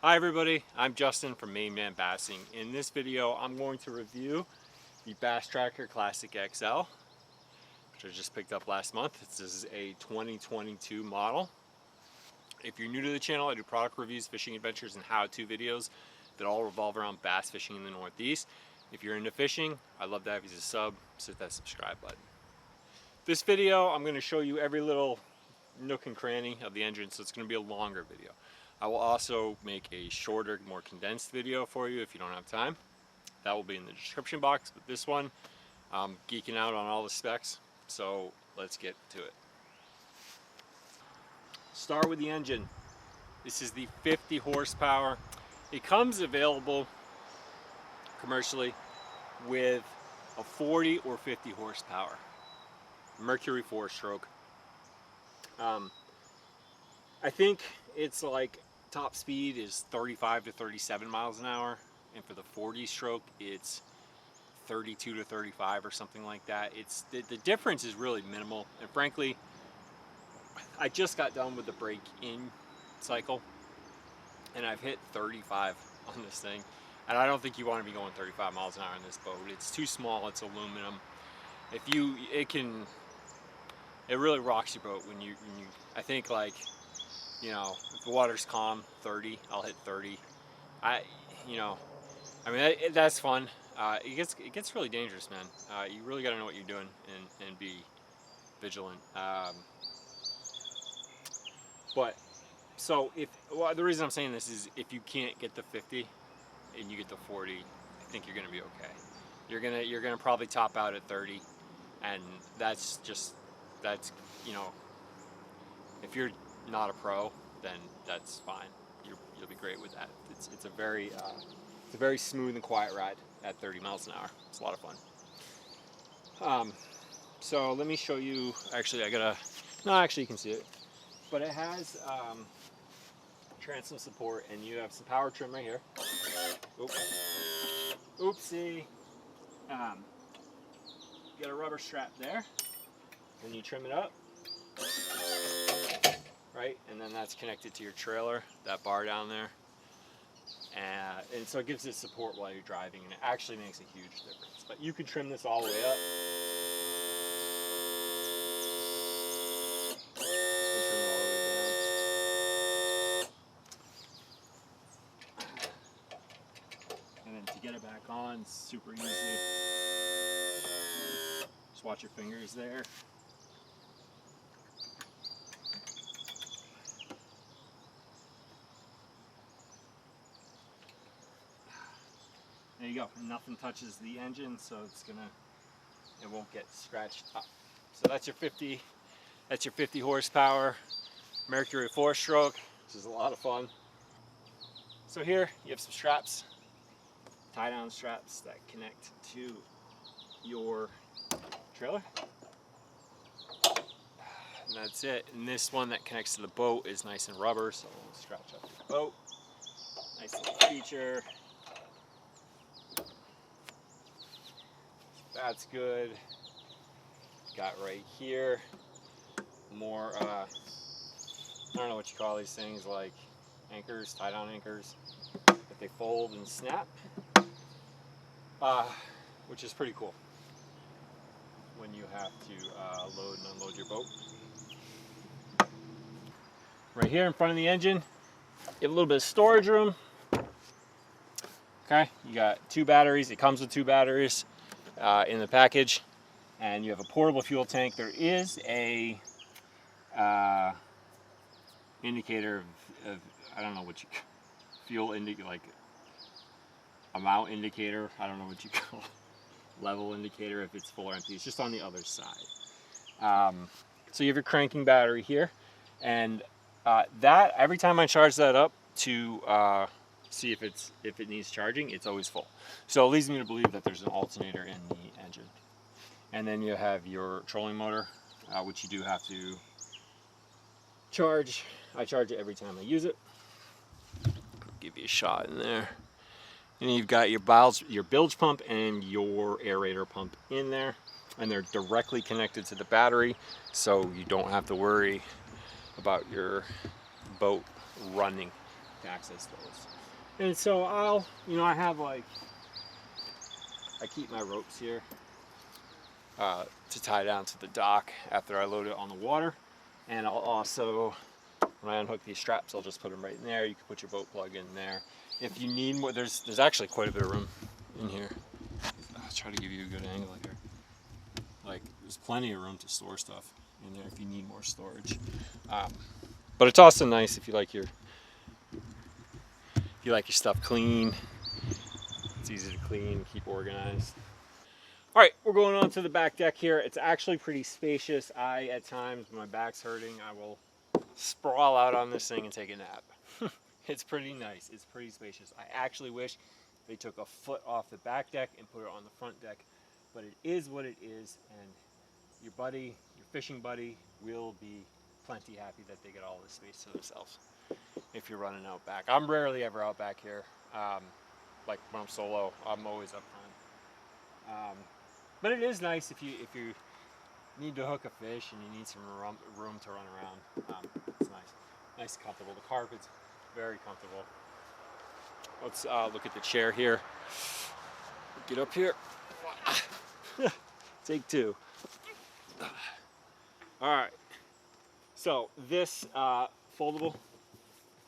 Hi everybody, I'm Justin from Main Man Bassing. In this video, I'm going to review the Bass Tracker Classic XL, which I just picked up last month. This is a 2022 model. If you're new to the channel, I do product reviews, fishing adventures, and how-to videos that all revolve around bass fishing in the Northeast. If you're into fishing, I'd love to have you as a sub, so hit that subscribe button. This video, I'm going to show you every little nook and cranny of the engine, so it's going to be a longer video. I will also make a shorter, more condensed video for you if you don't have time. That will be in the description box, but this one, I'm geeking out on all the specs, so let's get to it. Start with the engine. This is the 50 horsepower. It comes available commercially with a 40 or 50 horsepower. Mercury 4-stroke. I think it's like top speed is 35 to 37 miles an hour, and for the 40 stroke it's 32 to 35 or something like that. It's the difference is really minimal, and frankly I just got done with the break-in cycle and I've hit 35 on this thing, and I don't think you want to be going 35 miles an hour in this boat. It's too small, it's aluminum. It really rocks your boat when you I think, like, you know, if the water's calm, 30, I'll hit 30. That's fun. It gets really dangerous, man. You really got to know what you're doing and be vigilant. The reason I'm saying this is if you can't get the 50 and you get the 40, I think you're gonna be okay. You're gonna probably top out at 30, and that's you know, if you're not a pro, then that's fine. You'll be great with that. It's a very smooth and quiet ride at 30 miles an hour. It's a lot of fun. So let me show you. Actually, you can see it, but it has transom support, and you have some power trim right here. Oopsie. You got a rubber strap there, and you trim it up. Right, and then that's connected to your trailer, that bar down there, and so it gives it support while you're driving, and it actually makes a huge difference. But you could trim this all the way up, and then to get it back on, super easy. Just watch your fingers there. There you go. Nothing touches the engine, so it won't get scratched up. So that's your 50 horsepower Mercury 4-stroke, which is a lot of fun. So here you have some straps, tie-down straps that connect to your trailer. And that's it. And this one that connects to the boat is nice and rubber, so we'll stretch up the boat. Nice little feature. That's good. Got right here more, I don't know what you call these things, like anchors, tie-down anchors, that they fold and snap, which is pretty cool when you have to load and unload your boat. Right here in front of the engine, you have a little bit of storage room. Okay, you got 2 batteries. It comes with 2 batteries in the package, and you have a portable fuel tank. There is a indicator of I don't know what you fuel indicator, like amount indicator. I don't know what you call it. Level indicator if it's full or empty. It's just on the other side. So you have your cranking battery here, and that every time I charge that up to see if it needs charging, it's always full. So it leads me to believe that there's an alternator in the engine. And then you have your trolling motor, which you do have to charge. I charge it every time I use it. I'll give you a shot in there. And you've got your bilge pump and your aerator pump in there, and they're directly connected to the battery, so you don't have to worry about your boat running to access those. And so I have like, I keep my ropes here to tie down to the dock after I load it on the water. And I'll also, when I unhook these straps, I'll just put them right in there. You can put your boat plug in there. If you need more, there's actually quite a bit of room in here. I'll try to give you a good angle here. Like, there's plenty of room to store stuff in there if you need more storage. But it's also nice if you like your stuff clean. It's easy to clean, keep organized. All right, we're going on to the back deck here. It's actually pretty spacious. At times, when my back's hurting, I will sprawl out on this thing and take a nap. It's pretty nice. It's pretty spacious. I actually wish they took a foot off the back deck and put it on the front deck, but it is what it is, and your fishing buddy, will be plenty happy that they get all this space to themselves if you're running out back. I'm rarely ever out back here. Like when I'm solo, I'm always up front. But it is nice if you need to hook a fish and you need some room to run around. It's nice and comfortable. The carpet's very comfortable. Let's look at the chair here. Get up here. Take two. All right. So this foldable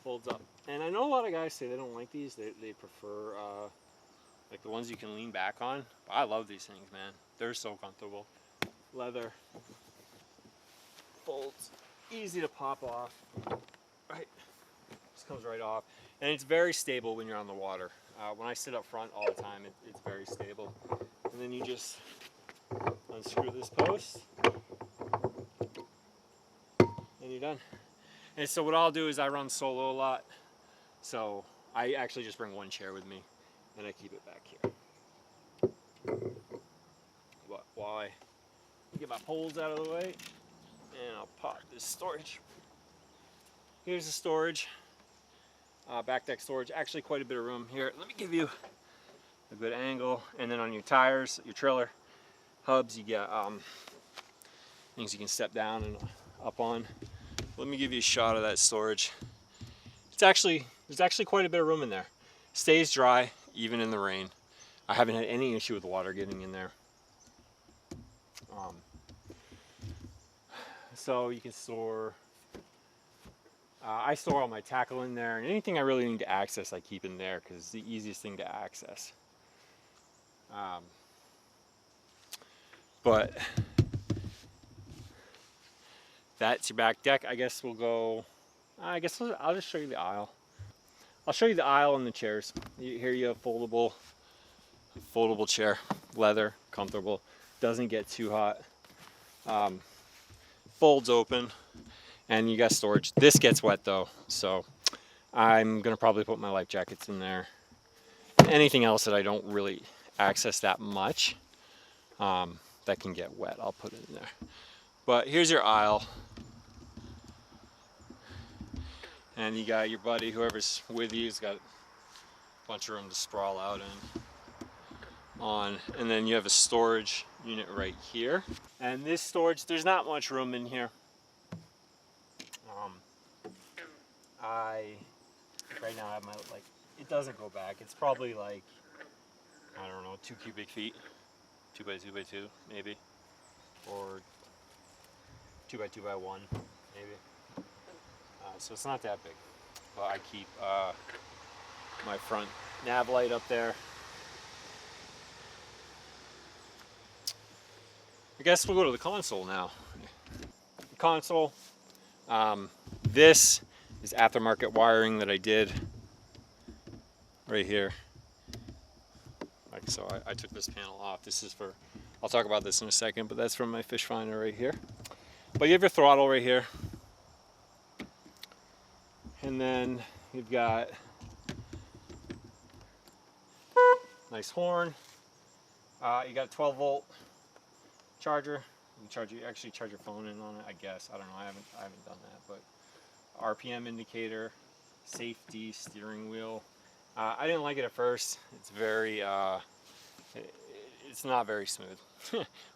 folds up, and I know a lot of guys say they don't like these. They prefer like the ones you can lean back on. But I love these things, man. They're so comfortable. Leather. Folds. Easy to pop off. Right. Just comes right off. And it's very stable when you're on the water. When I sit up front all the time, it's very stable. And then you just unscrew this post, and you're done. And so what I'll do is I run solo a lot, so I actually just bring one chair with me, and I keep it back here. But while I get my poles out of the way, and I'll pop this storage. Here's the storage. Back deck storage, actually quite a bit of room here. Let me give you a good angle. And then on your tires, your trailer hubs, you get things you can step down and up on. Let me give you a shot of that storage. There's actually quite a bit of room in there. Stays dry even in the rain. I haven't had any issue with the water getting in there. So you can store, I store all my tackle in there, and anything I really need to access I keep in there because it's the easiest thing to access. But that's your back deck. I guess we'll go, I'll just show you the aisle. I'll show you the aisle and the chairs. Here you have foldable chair, leather, comfortable, doesn't get too hot. Folds open, and you got storage. This gets wet though, so I'm gonna probably put my life jackets in there. Anything else that I don't really access that much that can get wet, I'll put it in there. But here's your aisle, and you got your buddy, whoever's with you, has got a bunch of room to sprawl out on, and then you have a storage unit right here. And this storage, there's not much room in here. Right now I have my, like, it doesn't go back. It's probably like, I don't know, 2 cubic feet, 2 by 2 by 2 maybe, or 2 by 2 by 1 maybe. So it's not that big. But I keep my front nav light up there. I guess we'll go to the console now. Console. This is aftermarket wiring that I did right here. Like so, I took this panel off. This is for, I'll talk about this in a second, but that's from my fish finder right here. But you have your throttle right here. And then you've got nice horn. You got a 12-volt charger. You actually charge your phone in on it, I guess. I don't know. I haven't done that, but RPM indicator, safety, steering wheel. I didn't like it at first. It's very it's not very smooth,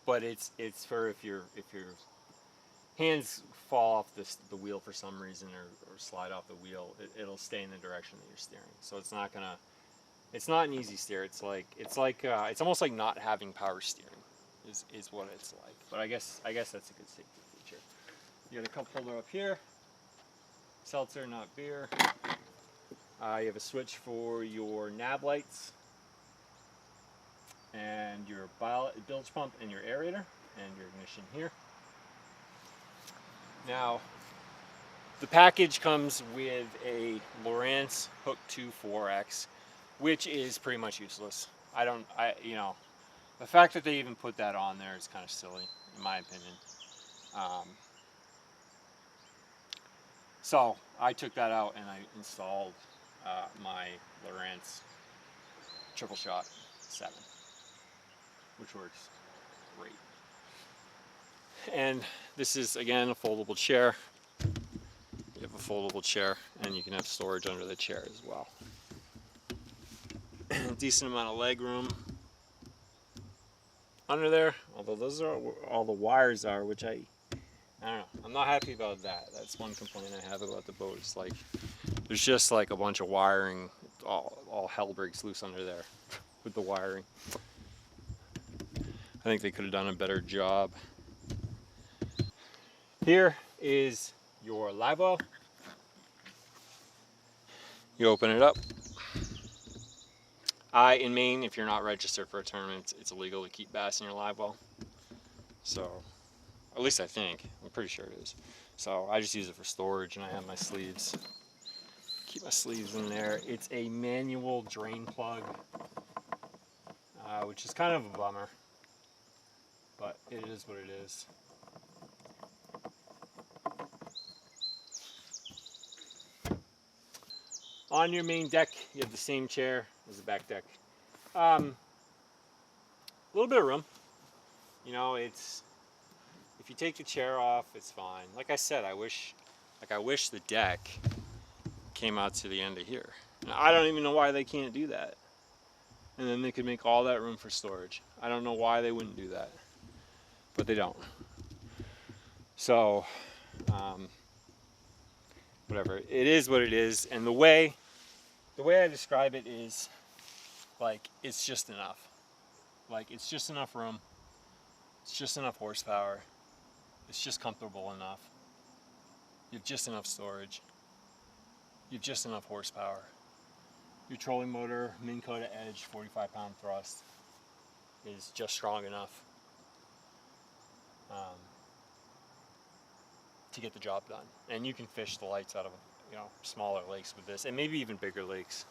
but it's for if you're hands fall off the wheel for some reason, or slide off the wheel, it'll stay in the direction that you're steering. So it's not gonna, it's not an easy steer. It's it's almost like not having power steering is what it's like. But I guess that's a good safety feature. You got a cup holder up here, seltzer, not beer. You have a switch for your nav lights and your bilge pump and your aerator and your ignition here. Now, the package comes with a Lowrance Hook 2 4X, which is pretty much useless. You know, the fact that they even put that on there is kind of silly, in my opinion. So I took that out and I installed my Lowrance Triple Shot 7, which works great. And this is, again, a foldable chair. You have a foldable chair, and you can have storage under the chair as well. Decent amount of leg room under there, although those are all the wires are, which I don't know. I'm not happy about that. That's one complaint I have about the boat. It's like there's just like a bunch of wiring. All hell breaks loose under there with the wiring. I think they could have done a better job. Here is your live well. You open it up. In Maine, if you're not registered for a tournament, it's illegal to keep bass in your live well. So, at least I think. I'm pretty sure it is. So I just use it for storage, and I have my sleeves. Keep my sleeves in there. It's a manual drain plug, which is kind of a bummer, but it is what it is. On your main deck, you have the same chair as the back deck. A little bit of room. You know, if you take the chair off, it's fine. Like I said, I wish the deck came out to the end of here. Now, I don't even know why they can't do that. And then they could make all that room for storage. I don't know why they wouldn't do that, but they don't. So, whatever. It is what it is, and the way I describe it is like it's just enough. Like it's just enough room. It's just enough horsepower. It's just comfortable enough. You have just enough storage. You have just enough horsepower. Your trolling motor, Minn Kota Edge, 45-pound thrust, is just strong enough to get the job done. And you can fish the lights out of, you know, smaller lakes with this, and maybe even bigger lakes.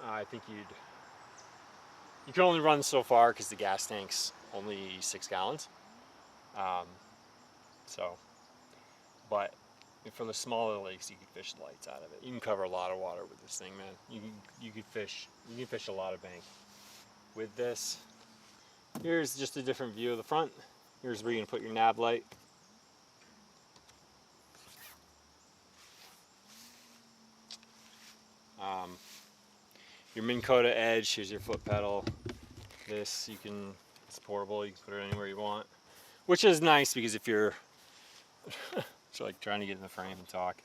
I think you can only run so far because the gas tank's only 6 gallons. But for the smaller lakes, you can fish the lights out of it. You can cover a lot of water with this thing, man. You can fish a lot of bank with this. Here's just a different view of the front. Here's where you're gonna put your nav light. Your Minn Kota Edge, here's your foot pedal. This, it's portable, you can put it anywhere you want. Which is nice because if you're it's like trying to get in the frame and talk.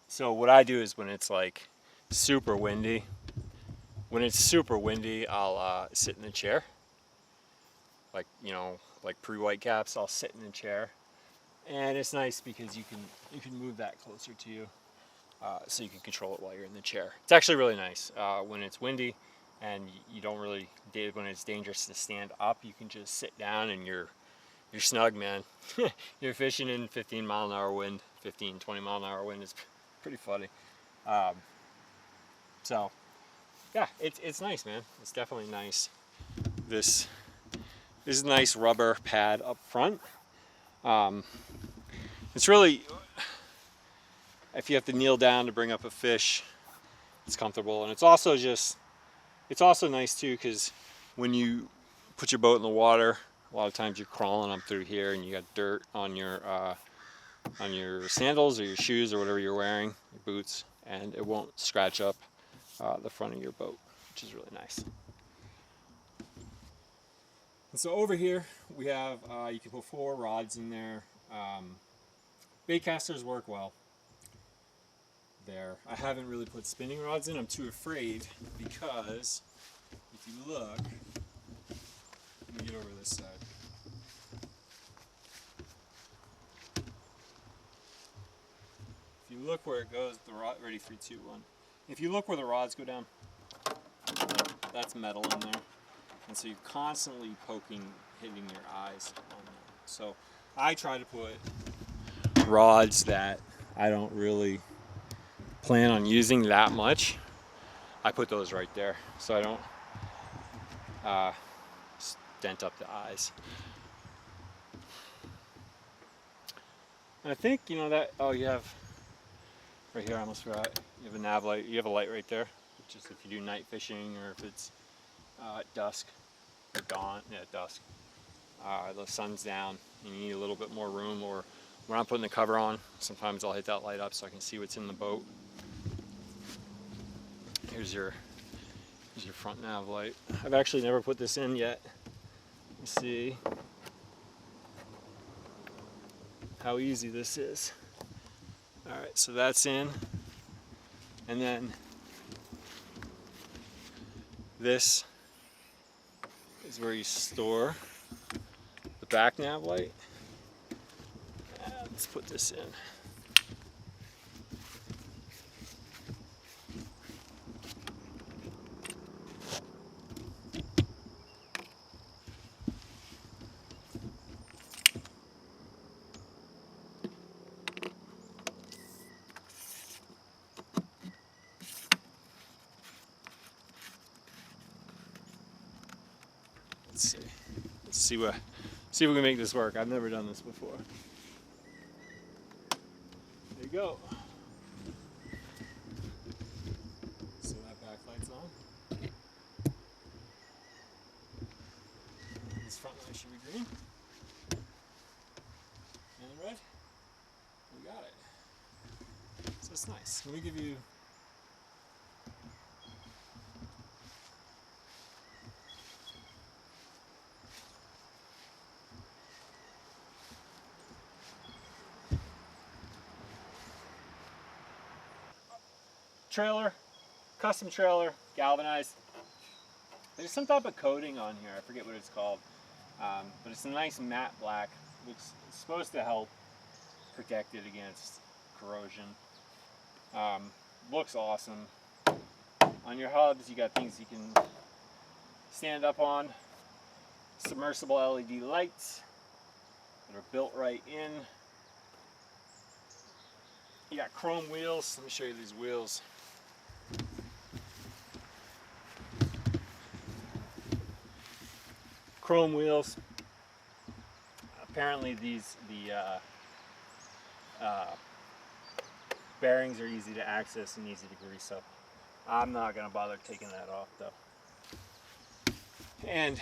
So what I do is when it's like super windy, I'll sit in the chair. Like, you know, like pre-white caps, I'll sit in the chair. And it's nice because you can move that closer to you. So you can control it while you're in the chair. It's actually really nice when it's windy and you don't really, when it's dangerous to stand up, you can just sit down and you're snug, man. You're fishing in 15-mile-an-hour wind, 15, 20-mile-an-hour wind is pretty funny. So yeah, it's nice, man. It's definitely nice. This is a nice rubber pad up front. It's really, if you have to kneel down to bring up a fish, it's comfortable. And it's also nice too, because when you put your boat in the water, a lot of times you're crawling up through here and you got dirt on your sandals or your shoes or whatever you're wearing, your boots, and it won't scratch up the front of your boat, which is really nice. And so over here we have, you can put 4 rods in there. Bait casters work well there. I haven't really put spinning rods in. I'm too afraid because if you look, let me get over this side. If you look where it goes, the rod, ready, 3, 2, 1. If you look where the rods go down, that's metal in there. And so you're constantly poking, hitting your eyes on them. So I try to put rods that I don't really plan on using that much. I put those right there so I don't dent up the eyes. And I think, you know, that, oh, you have, right here, I almost forgot, you have a nav light, you have a light right there, which is if you do night fishing or if it's dusk or dawn, yeah, dusk. The sun's down and you need a little bit more room, or when I'm putting the cover on, sometimes I'll hit that light up so I can see what's in the boat. Here's your front nav light. I've actually never put this in yet. Let's see how easy this is. Alright, so that's in. And then this is where you store the back nav light. Let's put this in. Let's see if we can make this work. I've never done this before. There you go. So that backlight's on. This front light should be green. And red. We got it. So it's nice. Let me give you trailer, custom trailer, galvanized. There's some type of coating on here, I forget what it's called, but it's a nice matte black, which is supposed to help protect it against corrosion. Looks awesome. On your hubs you got things you can stand up on, submersible LED lights that are built right in. You got chrome wheels. Let me show you these wheels. Chrome wheels. Apparently the bearings are easy to access and easy to grease up. I'm not going to bother taking that off though. And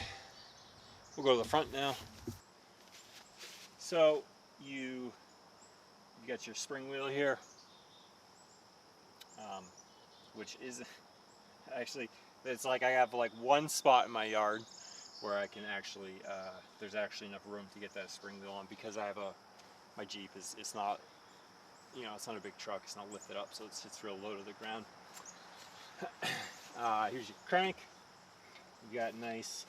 we'll go to the front now. So you got your spring wheel here, which is actually, it's like I have like one spot in my yard where I can actually, there's actually enough room to get that spring wheel on, because I have my Jeep it's not, you know, it's not a big truck, it's not lifted up, so it sits real low to the ground. Here's your crank. You got nice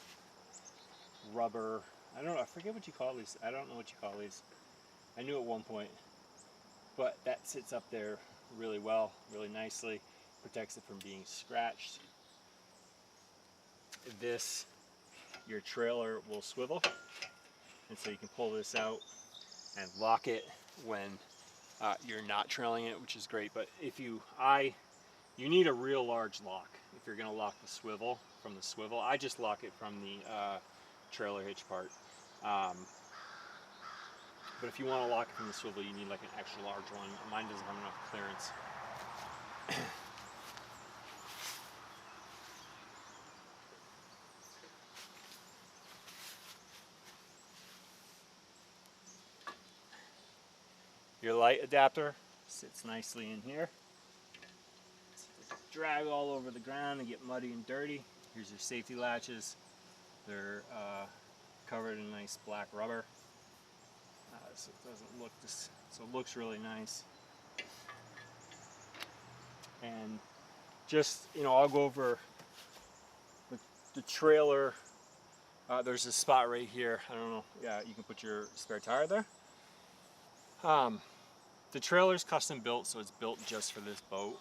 rubber, I don't know, I forget what you call these, I don't know what you call these. I knew at one point, but that sits up there really well, really nicely, protects it from being scratched. Your trailer will swivel, and so you can pull this out and lock it when you're not trailing it, which is great. But if you need a real large lock if you're going to lock the swivel from the swivel. I just lock it from the trailer hitch part. But if you want to lock it from the swivel, you need like an extra large one. Mine doesn't have enough clearance. Your light adapter sits nicely in here. Drag all over the ground and get muddy and dirty. Here's your safety latches. They're covered in nice black rubber, so it doesn't look this. So it looks really nice. And just, you know, I'll go over the trailer. There's a spot right here. I don't know. Yeah, you can put your spare tire there. The trailer's custom built, so it's built just for this boat,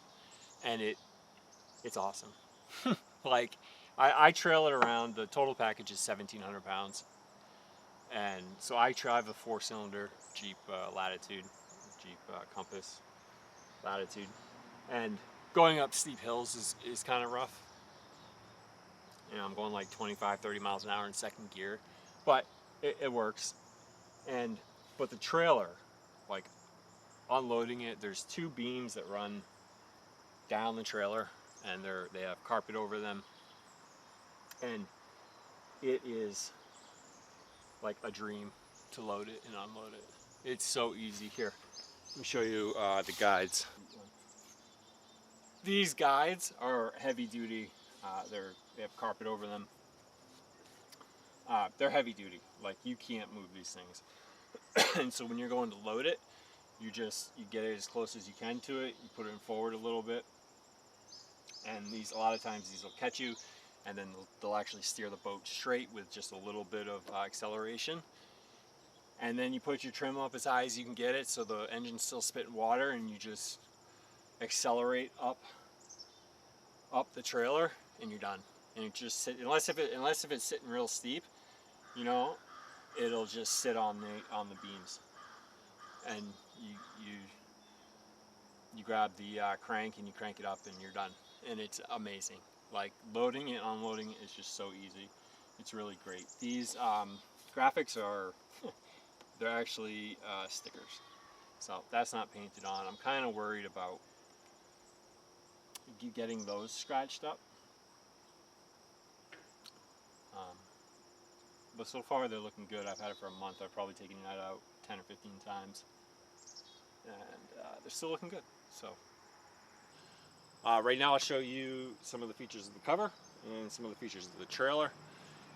and it's awesome. Like, I trail it around. The total package is 1,700 pounds, and so I drive a 4-cylinder Jeep Latitude, Jeep Compass Latitude, and going up steep hills is kind of rough. You know, I'm going like 25, 30 miles an hour in second gear, but it works. But the trailer, like unloading it, there's 2 beams that run down the trailer, and they have carpet over them, and it is like a dream to load it and unload it. It's so easy. Here, let me show you the guides. These guides are heavy duty. They have carpet over them. They're heavy duty. Like, you can't move these things. And so when you're going to load it, you get it as close as you can to it. You put it forward a little bit, and a lot of times these will catch you, and then they'll actually steer the boat straight with just a little bit of acceleration. And then you put your trim up as high as you can get it, so the engine's still spitting water, and you just accelerate up the trailer, and you're done. And it just sit, unless if it's sitting real steep, you know, it'll just sit on the beams, and you grab the crank and you crank it up, and you're done. And it's amazing. Like, loading and unloading it is just so easy. It's really great. These graphics are they're actually stickers, so that's not painted on. I'm kind of worried about getting those scratched up. But so far they're looking good. I've had it for a month. I've probably taken that out 10 or 15 times, and they're still looking good. So right now I'll show you some of the features of the cover and some of the features of the trailer.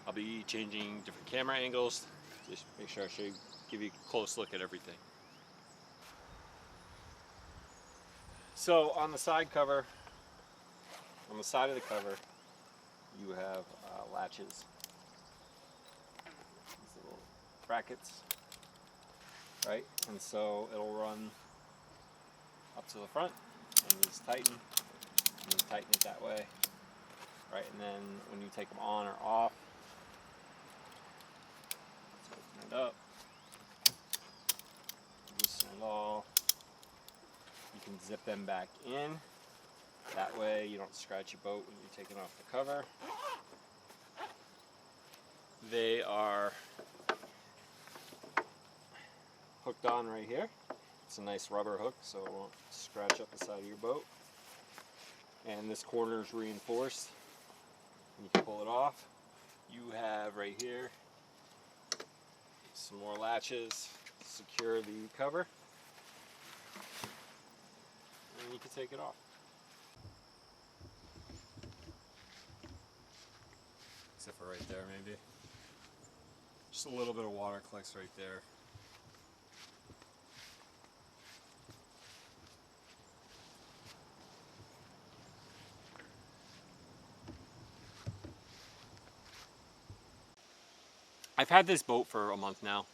I'll be changing different camera angles. Just make sure I give you a close look at everything. So on the side cover, on the side of the cover, you have latches. These little brackets, right? And so it'll run up to the front, and these tighten, and you tighten it that way, right? And then when you take them on or off, let's open it up, loosen it all. You can zip them back in. That way you don't scratch your boat when you're taking off the cover. They are hooked on right here. It's a nice rubber hook, so it won't scratch up the side of your boat. And this corner is reinforced. You can pull it off. You have right here some more latches to secure the cover. And you can take it off. Except for right there, maybe. Just a little bit of water collects right there. I've had this boat for a month now.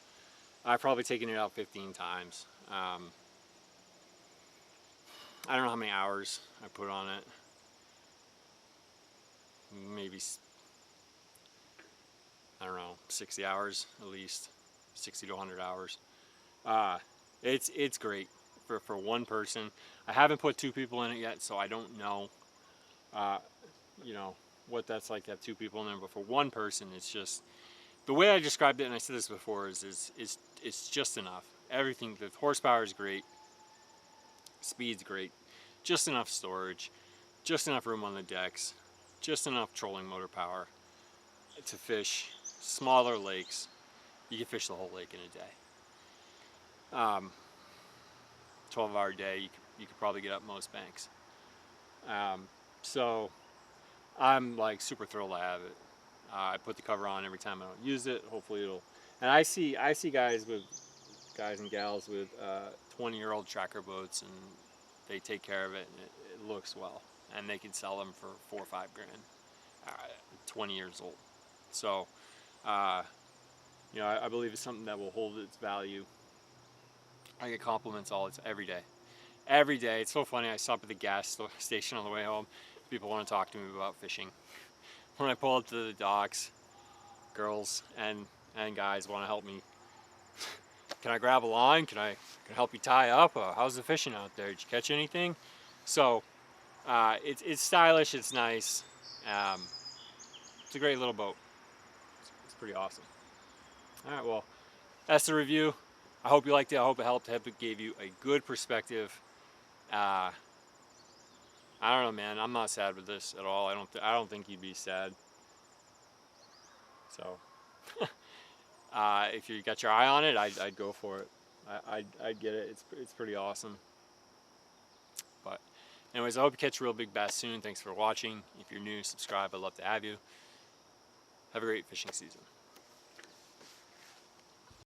I've probably taken it out 15 times. I don't know how many hours I put on it. Maybe, I don't know, 60 hours at least, 60 to 100 hours. It's great for one person. I haven't put 2 people in it yet, so I don't know, you know, what that's like to have 2 people in there. But for one person, it's just, the way I described it, and I said this before, is it's just enough. Everything, the horsepower is great, speed's great, just enough storage, just enough room on the decks, just enough trolling motor power to fish smaller lakes. You can fish the whole lake in a day. 12-hour day, you could probably get up most banks. So I'm like super thrilled to have it. I put the cover on every time I don't use it. Hopefully it'll, and I see guys and gals with 20-year-old tracker boats, and they take care of it, and it looks well, and they can sell them for 4 or 5 grand, 20 years old. So, you know, I believe it's something that will hold its value. I get compliments every day. Every day. It's so funny. I stop at the gas station on the way home. People want to talk to me about fishing. When I pull up to the docks, girls and guys want to help me. Can I grab a line? Can I help you tie up? How's the fishing out there? Did you catch anything? So it's stylish. It's nice. It's a great little boat. It's pretty awesome. All right, well, that's the review. I hope you liked it. I hope it helped. I hope it gave you a good perspective. I don't know, man. I'm not sad with this at all. I don't think you'd be sad. So, if you got your eye on it, I'd go for it. I'd get it. It's pretty awesome. But, anyways, I hope you catch a real big bass soon. Thanks for watching. If you're new, subscribe. I'd love to have you. Have a great fishing season.